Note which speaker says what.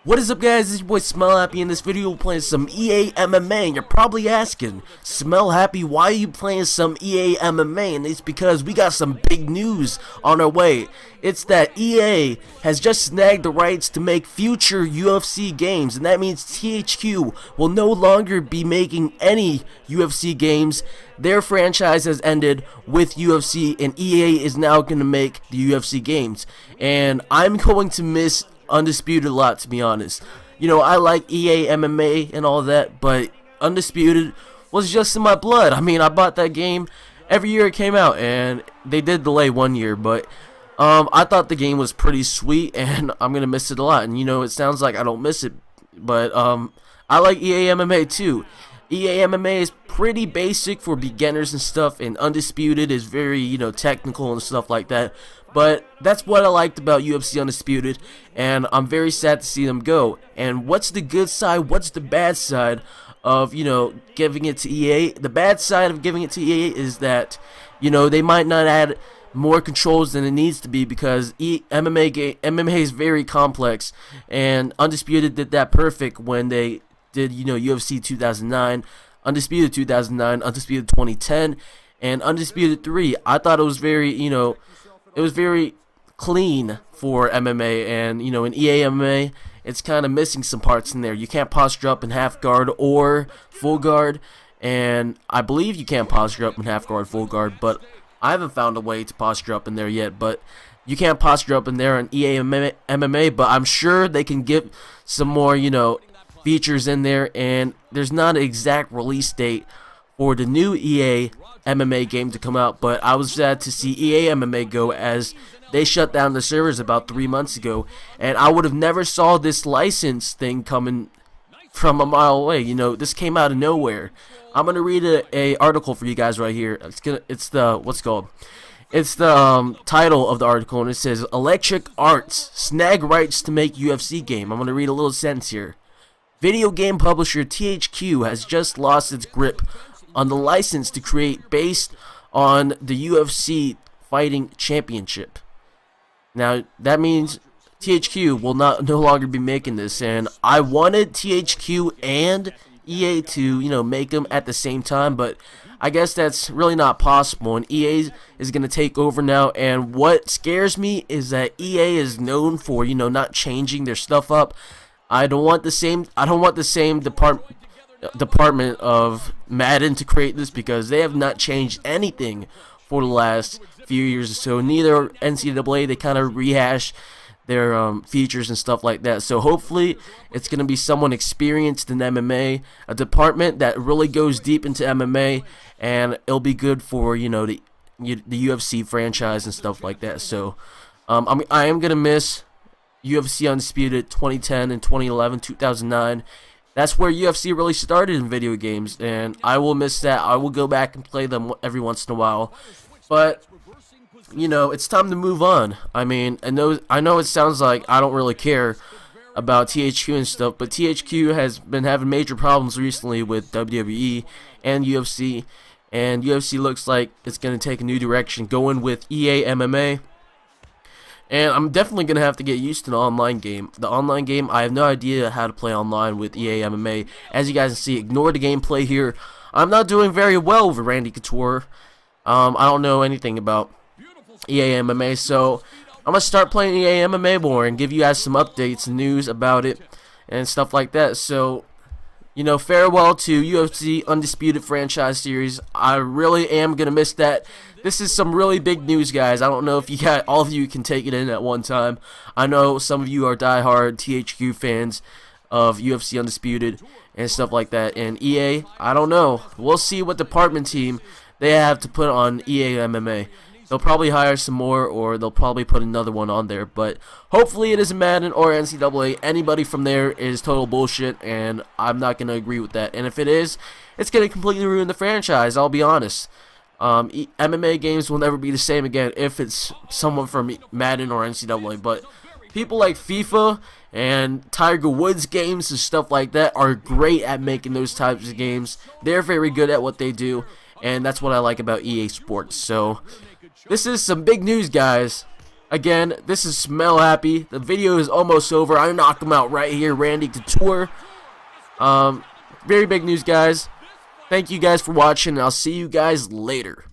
Speaker 1: What is up, guys? This is your boy smelllhappy. In this video we're playing some EA MMA, and you're probably asking, smelllhappy, why are you playing some EA MMA? And it's because we got some big news on our way. It's that EA has just snagged the rights to make future UFC games, and that means THQ will no longer be making any UFC games. Their franchise has ended with UFC, and EA is now going to make the UFC games. And I'm going to miss Undisputed a lot, to be honest. You know, I like EA MMA and all that, but Undisputed was just in my blood. I mean, I bought that game every year it came out, and they did delay 1 year, but I thought the game was pretty sweet, and I'm gonna miss it a lot. And you know, it sounds like I don't miss it, but I like EA MMA too. EA MMA is pretty basic for beginners and stuff, and Undisputed is very, you know, technical and stuff like that. But that's what I liked about UFC Undisputed, and I'm very sad to see them go. And what's the good side? What's the bad side of, you know, giving it to EA? The bad side of giving it to EA is that, you know, they might not add more controls than it needs to be, because MMA is very complex, and Undisputed did that perfect when they did, you know, UFC 2009, Undisputed 2009, Undisputed 2010, and Undisputed 3. I thought it was very, you know, it was very clean for MMA, and you know, in EA MMA, it's kind of missing some parts in there. You can't posture up in half guard or full guard, and I believe you can't posture up in half guard, full guard, but I haven't found a way to posture up in there yet. But you can't posture up in there in EA MMA, but I'm sure they can get some more, you know, features in there, and there's not an exact release date for the new EA MMA game to come out, but I was sad to see EA MMA go, as they shut down the servers about 3 months ago, and I would have never saw this license thing coming from a mile away. You know, this came out of nowhere. I'm gonna read a article for you guys right here. It's the title of the article, and it says Electric Arts snag rights to make UFC game. I'm gonna read a little sentence here. Video game publisher THQ has just lost its grip on the license to create based on the UFC Fighting Championship. Now that means THQ will no longer be making this, and I wanted THQ and EA to, you know, make them at the same time, but I guess that's really not possible, and EA is going to take over now. And what scares me is that EA is known for, you know, not changing their stuff up. I don't want the same department of Madden to create this, because they have not changed anything for the last few years or so. Neither NCAA, they kind of rehash their features and stuff like that. So hopefully it's going to be someone experienced in MMA, a department that really goes deep into MMA, and it'll be good for, you know, the UFC franchise and stuff like that. So I am going to miss UFC Undisputed 2010 and 2011, 2009. That's where UFC really started in video games, and I will miss that. I will go back and play them every once in a while, but you know, it's time to move on. I mean, I know it sounds like I don't really care about THQ and stuff, but THQ has been having major problems recently with WWE and UFC, and UFC looks like it's going to take a new direction, going with EA MMA. And I'm definitely going to have to get used to the online game. The online game, I have no idea how to play online with EA MMA. As you guys can see, ignore the gameplay here. I'm not doing very well with Randy Couture. I don't know anything about EA MMA, so I'm going to start playing EA MMA more and give you guys some updates and news about it and stuff like that. So, you know, farewell to UFC Undisputed franchise series. I really am going to miss that. This is some really big news, guys. I don't know if all of you can take it in at one time. I know some of you are diehard THQ fans of UFC Undisputed and stuff like that. And EA, I don't know. We'll see what department team they have to put on EA MMA. They'll probably hire some more, or they'll probably put another one on there. But hopefully it isn't Madden or NCAA. Anybody from there is total bullshit, and I'm not going to agree with that. And if it is, it's going to completely ruin the franchise, I'll be honest. MMA games will never be the same again if it's someone from Madden or NCAA. But people like FIFA and Tiger Woods games and stuff like that are great at making those types of games. They're very good at what they do, and that's what I like about EA Sports. So this is some big news, guys. Again, this is smelllhappy. The video is almost over. I knocked him out right here, Randy Couture. Very big news, guys. Thank you guys for watching, and I'll see you guys later.